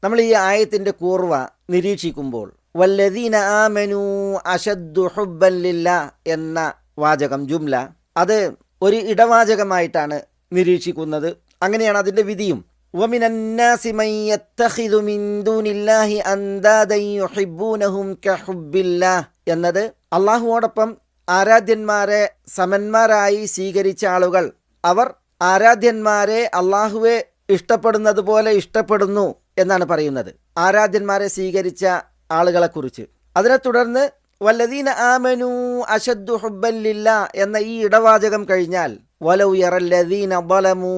നമ്മൾ ഈ ആയത്തിൻ്റെ കൂർവ നിരീക്ഷിക്കുമ്പോൾ വല്ലദീന ആമനു അശദ്ദു ഹുബ്ബൻ ലില്ലാ എന്ന വാചകം ജുംല അത് ഒരു ഇടവാചകമായിട്ടാണ് നിരീക്ഷിക്കുന്നത്. അങ്ങനെയാണ് അതിൻ്റെ വിധിയും. വമിനന്നാസി മൻ യത്തഖിദു മിൻ ദൂനില്ലാഹി അൻദാദൻ യുഹിബ്ബൂനഹും കഹുബ്ബില്ലാഹ് എന്നത് അള്ളാഹുവോടൊപ്പം ആരാധ്യന്മാരെ സമന്മാരായി സ്വീകരിച്ച ആളുകൾ അവർ ആരാധ്യന്മാരെ അള്ളാഹുവെ ഇഷ്ടപ്പെടുന്നത് പോലെ ഇഷ്ടപ്പെടുന്നു എന്നാണ് പറയുന്നത്, ആരാധ്യന്മാരെ സ്വീകരിച്ച ആളുകളെക്കുറിച്ച്. അതിനെ തുടർന്ന് വല്ലദീന ആമനു അശദ്ദു ഹുബ്ബൻ ലില്ലാ എന്ന ഈ ഇടവാചകം കഴിഞ്ഞാൽ വലൗ യറല്ലദീന ളലമൂ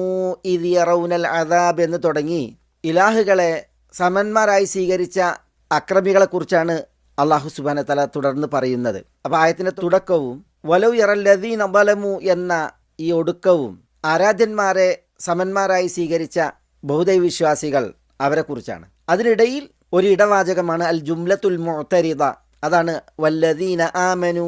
ഇദ് യറൗനൽ അദാബ് എന്ന് തുടങ്ങി ഇലാഹുകളെ സമന്മാരായി സ്വീകരിച്ച അക്രമികളെക്കുറിച്ചാണ് അള്ളാഹു സുബ്ഹാനഹു വ തആല തുടർന്ന് പറയുന്നത്. അപ്പോൾ ആയത്തിൻ്റെ തുടക്കവും വലൗ യറല്ലദീന ളലമൂ എന്ന ഈ ഒടുക്കവും ആരാധ്യന്മാരെ സമന്മാരായി സ്വീകരിച്ച ബഹുദൈവ വിശ്വാസികൾ അവരെക്കുറിച്ചാണ്. അതിനിടയിൽ ഒരു ഇടവാചകമാണ് അൽ ജുംലത്തുൽ മുഅ്തരിദ, അതാണ് വല്ലദീന ആമനു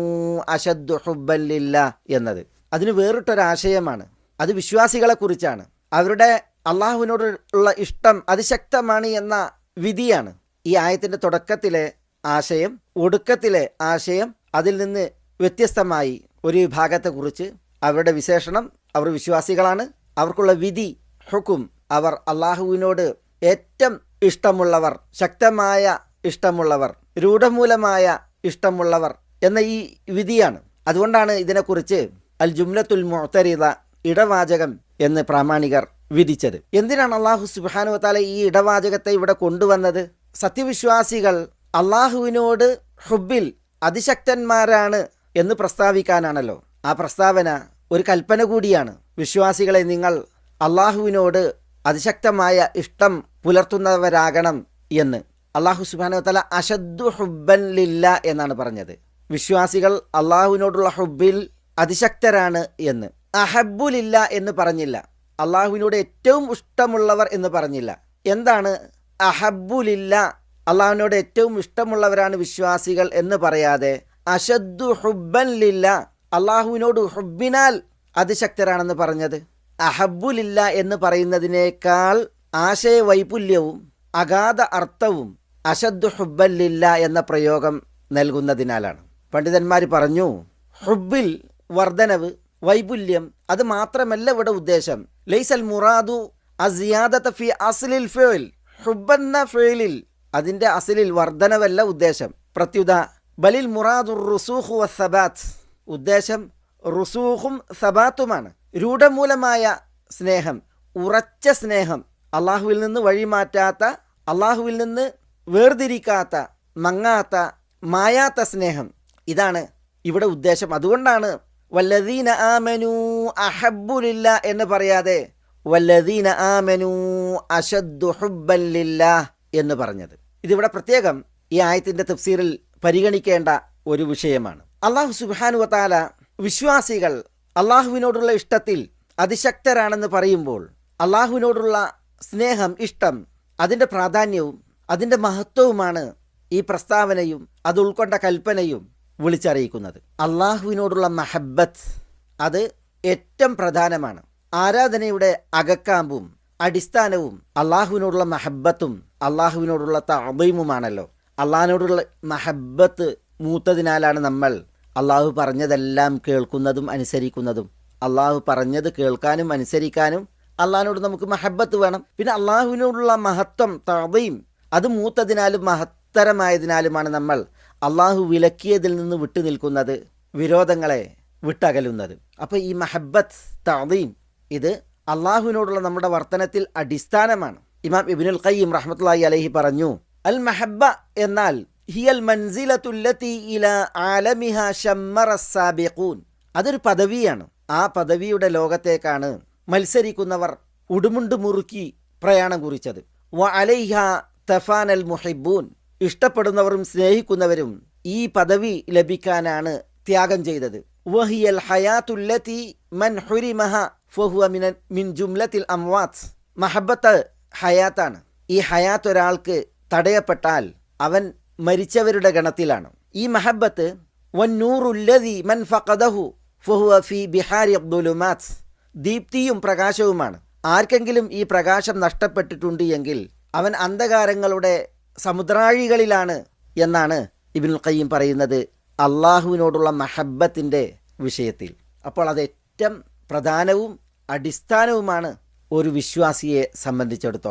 അശദ്ദു ഹുബ്ബൻ ലില്ലാ എന്നത്. അതിന് വേറിട്ടൊരാശയമാണ്, അത് വിശ്വാസികളെക്കുറിച്ചാണ്. അവരുടെ അള്ളാഹുവിനോട് ഉള്ള ഇഷ്ടം അതിശക്തമാണ് എന്ന വിധിയാണ്. ഈ ആയത്തിൻ്റെ തുടക്കത്തിലെ ആശയം ഒടുക്കത്തിലെ ആശയം അതിൽ നിന്ന് വ്യത്യസ്തമായി ഒരു വിഭാഗത്തെക്കുറിച്ച്, അവരുടെ വിശേഷണം അവർ വിശ്വാസികളാണ്, അവർക്കുള്ള വിധി ഹുക്കും അവർ അള്ളാഹുവിനോട് ഏറ്റവും ഇഷ്ടമുള്ളവർ, ശക്തമായ ഇഷ്ടമുള്ളവർ, രൂഢമൂലമായ ഇഷ്ടമുള്ളവർ എന്ന ഈ വിധിയാണ്. അതുകൊണ്ടാണ് ഇതിനെക്കുറിച്ച് അൽ ജുംലത്തുൽ മുഅ്തരിദ ഇടവാചകം എന്ന് പ്രാമാണികർ വിധിച്ചത്. എന്തിനാണ് അള്ളാഹു സുബ്ഹാനഹു വ തആല ഈ ഇടവാചകത്തെ ഇവിടെ കൊണ്ടുവന്നത്? സത്യവിശ്വാസികൾ അള്ളാഹുവിനോട് ഹുബ്ബിൽ അതിശക്തന്മാരാണ് എന്ന് പ്രസ്താവിക്കാനാണല്ലോ. ആ പ്രസ്താവന ഒരു കൽപ്പന കൂടിയാണ്. വിശ്വാസികളെ, നിങ്ങൾ അള്ളാഹുവിനോട് അതിശക്തമായ ഇഷ്ടം പുലർത്തുന്നവരാകണം എന്ന്. അള്ളാഹു സുബ്ഹാനഹു വ തആല അശദ്ദു ഹുബ്ബൻ ലില്ലാ എന്നാണ് പറഞ്ഞത്. വിശ്വാസികൾ അള്ളാഹുവിനോടുള്ള ഹുബ്ബിൽ അതിശക്തരാണ് എന്ന്. അഹബ്ബുലില്ല എന്ന് പറഞ്ഞില്ല, അള്ളാഹുവിനോട് ഏറ്റവും ഇഷ്ടമുള്ളവർ എന്ന് പറഞ്ഞില്ല. എന്താണ് അഹബ്ബുലില്ല? അള്ളാഹുവിനോട് ഏറ്റവും ഇഷ്ടമുള്ളവരാണ് വിശ്വാസികൾ എന്ന് പറയാതെ അശദ്ദു ഹുബ്ബൻ ലില്ല, അള്ളാഹുവിനോട് ഹുബ്ബിനാൽ അതിശക്തരാണെന്ന് പറഞ്ഞത്. അഹബ്ബുലില്ല എന്ന് പറയുന്നതിനേക്കാൾ ആശയവൈപുല്യവും അഗാധ അർത്ഥവും അശദ്ദു ഹുബ്ബൻ ലില്ല എന്ന പ്രയോഗം നൽകുന്നതിനാലാണ്. പണ്ഡിതന്മാർ പറഞ്ഞു, ഹുബ്ബിൽ വർധനവ്, വൈപുല്യം, അത് മാത്രമല്ല ഇവിടെ ഉദ്ദേശം. ലൈസൽ മുറാദു അസിയാദത ഫി അസ്ലിൽ ഫിഅൽ, ഹുബ്ബെന്ന ഫിഅലിൽ അതിൻ്റെ അസ്ലിൽ വർധനവല്ല ഉദ്ദേശം. പ്രത്യുത ബലിൽ മുറാദു റുസൂഖ് വസ്സബാത്ത്, ഉദ്ദേശം റുസൂഖും സബാത്തുമാണ്. രൂഢമൂലമായ സ്നേഹം, ഉറച്ച സ്നേഹം, അള്ളാഹുവിൽ നിന്ന് വഴിമാറ്റാത്ത, അള്ളാഹുവിൽ നിന്ന് വേർതിരിക്കാത്ത, മങ്ങാത്ത, മായാത്ത സ്നേഹം, ഇതാണ് ഇവിടെ ഉദ്ദേശം. അതുകൊണ്ടാണ് വല്ലദീന ആമനു അഹബ്ബുലില്ല എന്ന് പറയാതെ വല്ലദീന ആമനു അശദ്ദു ഹുബ്ബൻ ലില്ലാഹ് എന്ന് പറഞ്ഞത്. ഇതിവിടെ പ്രത്യേകം ഈ ആയത്തിൻ്റെ തഫ്സീറിൽ പരിഗണിക്കേണ്ട ഒരു വിഷയമാണ്. അള്ളാഹു സുബ്ഹാനഹു വ തആല വിശ്വാസികൾ അള്ളാഹുവിനോടുള്ള ഇഷ്ടത്തിൽ അതിശക്തരാണെന്ന് പറയുമ്പോൾ അള്ളാഹുവിനോടുള്ള സ്നേഹം, ഇഷ്ടം, അതിൻ്റെ പ്രാധാന്യവും അതിൻ്റെ മഹത്വവുമാണ് ഈ പ്രസ്താവനയും അത് ഉൾക്കൊണ്ട കൽപ്പനയും വിളിച്ചറിയിക്കുന്നത്. അള്ളാഹുവിനോടുള്ള മഹബ്ബത്ത് അത് ഏറ്റവും പ്രധാനമാണ്. ആരാധനയുടെ അകക്കാമ്പും അടിസ്ഥാനവും അള്ളാഹുവിനോടുള്ള മഹബ്ബത്തും അള്ളാഹുവിനോടുള്ള തഅദീമുമാണല്ലോ. അള്ളാഹിനോടുള്ള മഹബ്ബത്ത് മൂത്തതിനാലാണ് നമ്മൾ അള്ളാഹു പറഞ്ഞതെല്ലാം കേൾക്കുന്നതും അനുസരിക്കുന്നതും. അള്ളാഹു പറഞ്ഞത് കേൾക്കാനും അനുസരിക്കാനും അള്ളാഹിനോട് നമുക്ക് മഹബ്ബത്ത് വേണം. പിന്നെ അള്ളാഹുവിനോടുള്ള മഹത്വം, തഅദീം, അത് മൂത്തതിനാലും മഹത്തരമായതിനാലുമാണ് നമ്മൾ അള്ളാഹു വിലക്കിയതിൽ നിന്ന് വിട്ടു നിൽക്കുന്നത്, വിരോധങ്ങളെ വിട്ടകലുന്നത്. അപ്പോൾ ഈ മഹബ്ബത്ത്, തഅദീം, ഇത് അള്ളാഹുവിനോടുള്ള നമ്മുടെ വർത്തനത്തിൽ അടിസ്ഥാനമാണ്. ഇമാം ഇബ്നുൽ ഖയ്യിം റഹ്മത്തുള്ളാഹി അലൈഹി പറഞ്ഞു, അൽ മഹബ്ബ എന്നാൽ ഹിയൽ മൻസിലത്തുല്ലതി ഇലാ ആലമിഹാ ശമ്മറസ്സാബിഖൂൻ, അതൊരു പദവിയാണ്. ആ പദവിയുടെ ലോകത്തേക്കാണ് മത്സരിക്കുന്നവർ ഉടുമുണ്ട് മുറുക്കി പ്രയാണം കുറിച്ചത്. വ അലൈഹാ തഫാനൽ മുഹിബ്ബൂൻ, ഇഷ്ടപ്പെടുന്നവരും സ്നേഹിക്കുന്നവരും ഈ പദവി ലഭിക്കാനാണ് ത്യാഗം ചെയ്തത്. വഹിയൽ ഹയാത്തുല്ലതി മൻ ഹുരിമഹ ഫഹുവ മിൻ ജുംലത്തിൽ അംവാത്ത്, മഹബ്ബത്ത് ഹയാത്താണ്. ഈ ഹയാത്ത് ഒരാൾക്ക് തടയപ്പെട്ടാൽ അവൻ മരിച്ചവരുടെ ഗണത്തിലാണ്. ഈ മഹബ്ബത്ത് വന്നൂറുല്ലതി മൻ ഫഖദഹു ഫഹുവ ഫി ബിഹാരി ദുലുമാത്ത്, ദീപ്തിയും പ്രകാശവുമാണ്. ആർക്കെങ്കിലും ഈ പ്രകാശം നഷ്ടപ്പെട്ടിട്ടുണ്ട് എങ്കിൽ അവൻ അന്ധകാരങ്ങളുടെ സമുദ്രാഴികളിലാണ് എന്നാണ് ഇബ്നുൽ ഖയ്യിം പറയുന്നത് അള്ളാഹുവിനോടുള്ള മഹബ്ബത്തിൻ്റെ വിഷയത്തിൽ. അപ്പോൾ അത് ഏറ്റവും പ്രധാനവും അടിസ്ഥാനവുമാണ് ഒരു വിശ്വാസിയെ സംബന്ധിച്ചിടത്തോളം.